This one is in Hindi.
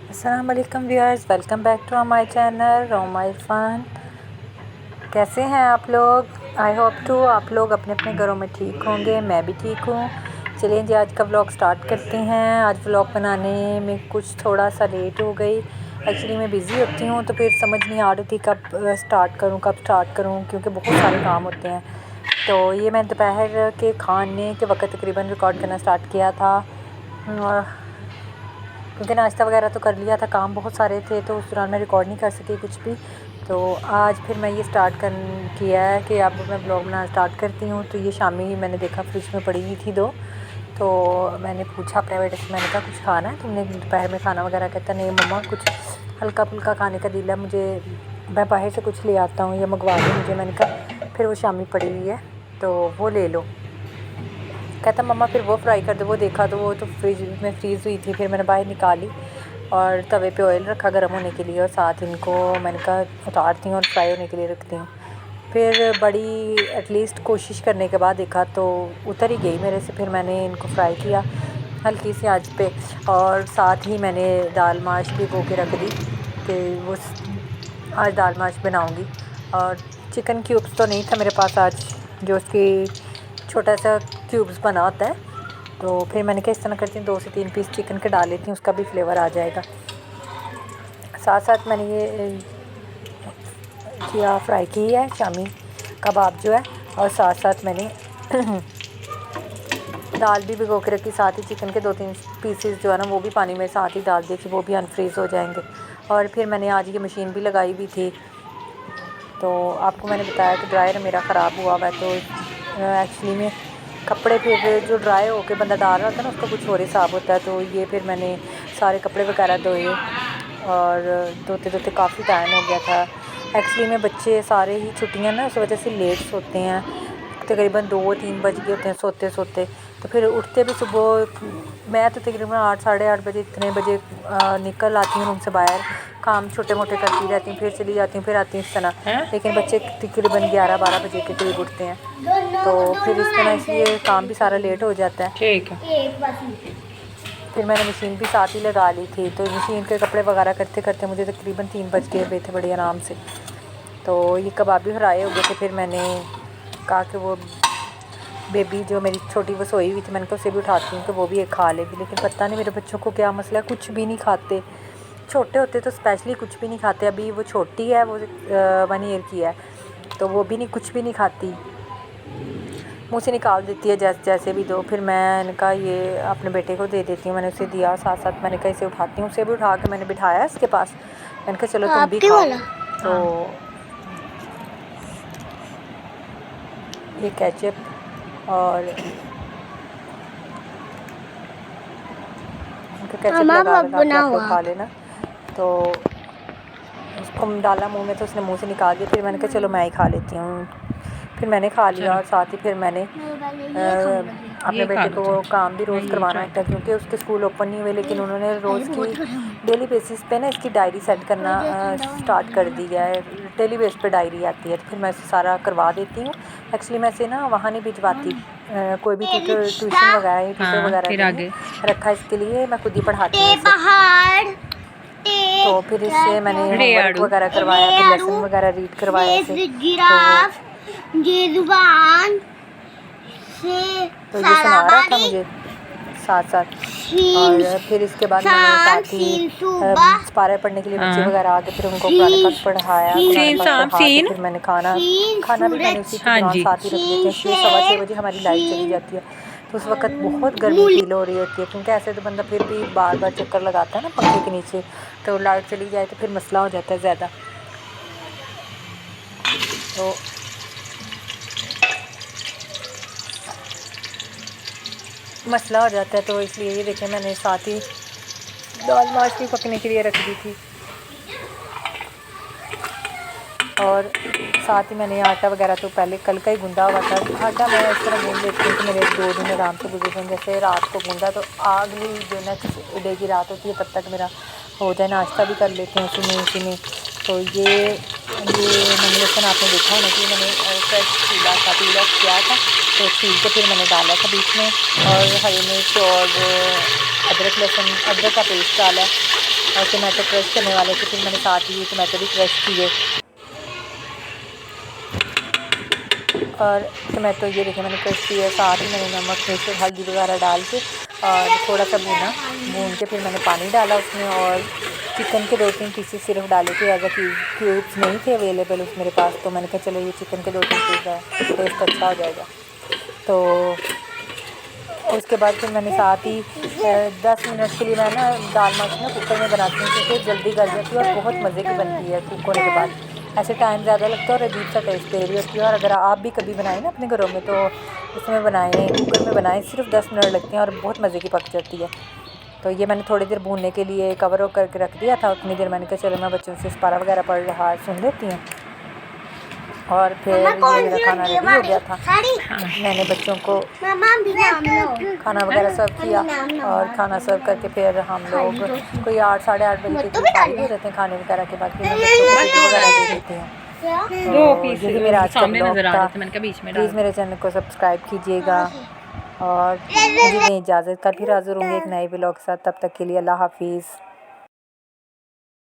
अस्सलाम वालेकुम viewers, welcome back to my channel Roma Irfan. कैसे हैं आप लोग? आई होप टू आप लोग अपने अपने घरों में ठीक होंगे। मैं भी ठीक हूँ। चलिए जी, आज का व्लॉग स्टार्ट करते हैं। आज व्लॉग बनाने में कुछ थोड़ा सा लेट हो गई। एक्चुअली मैं बिज़ी होती हूँ तो फिर समझ नहीं आ रही थी कब स्टार्ट करूँ क्योंकि बहुत सारे काम होते हैं। तो ये मैं दोपहर के खाने के वक्त तकरीबन रिकॉर्ड करना स्टार्ट किया था, क्योंकि नाश्ता वगैरह तो कर लिया था। काम बहुत सारे थे तो उस दौरान मैं रिकॉर्ड नहीं कर सकी कुछ भी। तो आज फिर मैं ये किया है कि अब मैं ब्लॉग बनाना स्टार्ट करती हूँ। तो ये शामी ही मैंने देखा फ्रिज में पड़ी हुई थी दो, तो मैंने पूछा अपने बेटे से, मैंने कहा कुछ खाना है तुमने दोपहर में खाना वगैरह? कहता नहीं मम्मा, कुछ हल्का फुल्का खाने का दिल है मुझे, मैं बाहर से कुछ ले आता हूँ या मंगवा दो मुझे। मैंने कहा फिर वो शामी पड़ी हुई है तो वो ले लो। कहता मम्मा फिर वो फ्राई कर दो। वो देखा तो वो तो फ्रिज में फ्रीज़ हुई थी। फिर मैंने बाहर निकाली और तवे पे ऑयल रखा गर्म होने के लिए, और साथ इनको मैंने कहा उतारती हूँ और फ्राई होने के लिए रखती हूँ। फिर बड़ी एटलीस्ट कोशिश करने के बाद देखा तो उतर ही गई मेरे से। फिर मैंने इनको फ्राई किया हल्की सी आंच पे, और साथ ही मैंने दाल माश भिगो के रख दी कि वो आज दाल माश बनाऊँगी। और चिकन क्यूब्स तो नहीं था मेरे पास आज, जो उसकी छोटा सा क्यूब्स बना होता है। तो फिर मैंने कहा इस तरह करती हूँ, 2 से 3 पीस चिकन के डाल लेती हूँ, उसका भी फ्लेवर आ जाएगा। साथ साथ मैंने ये किया, फ्राई की है शामी कबाब जो है, और साथ साथ मैंने दाल भी भिगो के रखी। साथ ही चिकन के 2-3 पीसेस जो है ना वो भी पानी में साथ ही डाल दिए कि वो भी अनफ्रीज़ हो जाएंगे। और फिर मैंने आज ये मशीन भी लगाई हुई थी। तो आपको मैंने बताया कि ड्रायर मेरा ख़राब हुआ हुआ है, तो एक्चुअली में कपड़े फिर जो ड्राई होकर बंदा डाल रहा था ना उसका कुछ और हिसाब होता है। तो ये फिर मैंने सारे कपड़े वगैरह धोए, और धोते धोते काफ़ी टाइम हो गया था। एक्चुअली में बच्चे सारे ही छुट्टियां ना उस वजह से लेट सोते हैं, तकरीबन 2-3 बज गए होते हैं सोते सोते। तो फिर उठते भी सुबह, मैं तो तकरीबन 8-8:30 बजे इतने बजे निकल आती हूँ रूम से बाहर, काम छोटे मोटे करती रहती हूँ, फिर चली जाती हूँ, फिर आती हूँ इस तरह। लेकिन बच्चे तकरीबन 11-12 बजे के करीब उठते हैं, तो फिर इस तरह इसलिए काम भी सारा लेट हो जाता है। ठीक है। फिर मैंने मशीन भी साथ ही लगा ली थी, तो मशीन के कपड़े वगैरह करते करते मुझे तकरीबन 3 बज गए हुए थे बड़े आराम से। तो ये कबाब भी फ्राई हो गए थे। फिर मैंने कहा कि वो बेबी जो मेरी छोटी वो सोई हुई थी, मैंने कहा उसे भी उठाती हूँ कि वो भी एक खा लेगी। लेकिन पता नहीं मेरे बच्चों को क्या मसला है, कुछ भी नहीं खाते। छोटे होते तो स्पेशली कुछ भी नहीं खाते। अभी वो छोटी है, वो 1 ईयर की है, तो वो भी नहीं, कुछ भी नहीं खाती, मुँह से निकाल देती है जैसे भी दो। फिर मैंने कहा ये अपने बेटे को दे देती हूँ, मैंने उसे दिया। साथ साथ मैंने कहा इसे उठाती हूँ, उसे भी उठा के मैंने बिठाया इसके पास। मैंने कहा चलो तुम भी खाओ। तो ये केचप और उनका केचप लगा के आप लोग खा लेना। तो उसको डाला मुंह में तो उसने मुंह से निकाल दिया। फिर मैंने कहा चलो मैं ही खा लेती हूँ। फिर मैंने खा लिया, और साथ ही फिर मैंने अपने बेटे को काम भी रोज़ करवाना होता है, क्योंकि उसके स्कूल ओपन नहीं हुए। लेकिन उन्होंने रोज़ की डेली बेसिस पे ना इसकी डायरी सेट करना स्टार्ट कर दी है। डेली बेस पे डायरी आती है, तो फिर मैं इसे सारा करवा देती हूँ। एक्चुअली मैं इसे ना वहाँ नहीं भिजवाती, कोई भी ट्यूशन वगैरह टीचर वगैरह नहीं रखा इसके लिए, मैं खुद ही पढ़ाती हूँ इसे। तो फिर इससे मैंने होमवर्क वगैरह करवाया, फिर लेसन वगैरह रीड करवाया इसे। तो ये सुना रहा था मुझे साथ साथ। और फिर इसके बाद मैंने साथ ही पारा पढ़ने के लिए बच्चे वगैरह आ गए, फिर उनको कुरान पाक पढ़ाया। फिर मैंने खाना भी मैंने उसी के दौरान साथ ही रख देती हूँ। 6-6:15 बजे हमारी लाइट चली जाती है, तो उस वक्त बहुत गर्मी फील हो रही होती है, क्योंकि ऐसे तो बंदा फिर भी बार बार चक्कर लगाता है ना पंखे के नीचे। तो लाइट चली जाए तो फिर मसला हो जाता है ज़्यादा। तो मसला हो जाता है, तो इसलिए ये देखें मैंने साथ ही दाल माश भी पकने के लिए रख दी थी, और साथ ही मैंने आटा वगैरह तो पहले कल का ही गूंदा हुआ था। आटा मैं इस तरह गूंद लेती हूँ कि मेरे 2 दिन आराम से गुजर जाएँ। जैसे रात को गूंदा तो अगली जो नेक्स्ट डे की रात होती है तब तक मेरा हो जाए, नाश्ता भी कर लेते हैं उसी में। तो ये मैंने लेसन आपने देखा होना कि मैंने फ्रेश पीला किया था, तो छील के फिर मैंने डाला था बीच में, और हरी मिर्च और अदरक का पेस्ट डाला, और टमाटो क्रश करने वाले थे, फिर मैंने साथ ही टमाटो भी क्रश किए। और टमाटो ये देखें मैंने क्रश किया, साथ ही मैंने नमक मिर्च और हल्दी वगैरह डाल के और थोड़ा सा भून के फिर मैंने पानी डाला उसमें, और चिकन के 2-3 पीसेस सिर्फ डाले थे, एज क्यूब्स नहीं थे अवेलेबल उस मेरे पास, तो मैंने कहा चलो ये चिकन के 2-3 पीस है, टेस्ट अच्छा हो जाएगा। तो उसके बाद फिर मैंने साथ ही 10 मिनट के लिए मैं ना दाल मख ना कुकर में बनाती हूँ, क्योंकि जल्दी गल जाती है और बहुत मज़े की बनती है कुक होने के बाद। ऐसे टाइम ज़्यादा लगता है और अजीब सा टेस्ट दे रही होती है। और अगर आप भी कभी बनाएं ना अपने घरों में, तो इसमें बनाएं, कुकर में बनाएं, सिर्फ 10 मिनट लगते हैं और बहुत मज़े की पक जाती है। तो ये मैंने थोड़ी देर भूनने के लिए कवर करके रख दिया था। उतनी देर मैंने कहा चलो मैं बच्चों से सिपारा वगैरह पढ़ रहा सुन लेती हूँ। और फिर ये मेरा खाना रेडी हो गया था। मैंने बच्चों को खाना वगैरह सर्व किया, और खाना सर्व करके फिर हम लोग कोई 8 साढ़े 8 बजे के करीब फारिग हो जाते हैं खाने वगैरह के बाद। फिर बच्चों को वीडियो वगैरह दे देते हैं। तो यही मेरा आज का ब्लॉग था। प्लीज़ मेरे चैनल को सब्सक्राइब कीजिएगा और मुझे दें इजाज़त। कल फिर हाज़िर होंगे एक नए ब्लॉग के साथ। तब तक के लिए अल्लाह हाफिज़।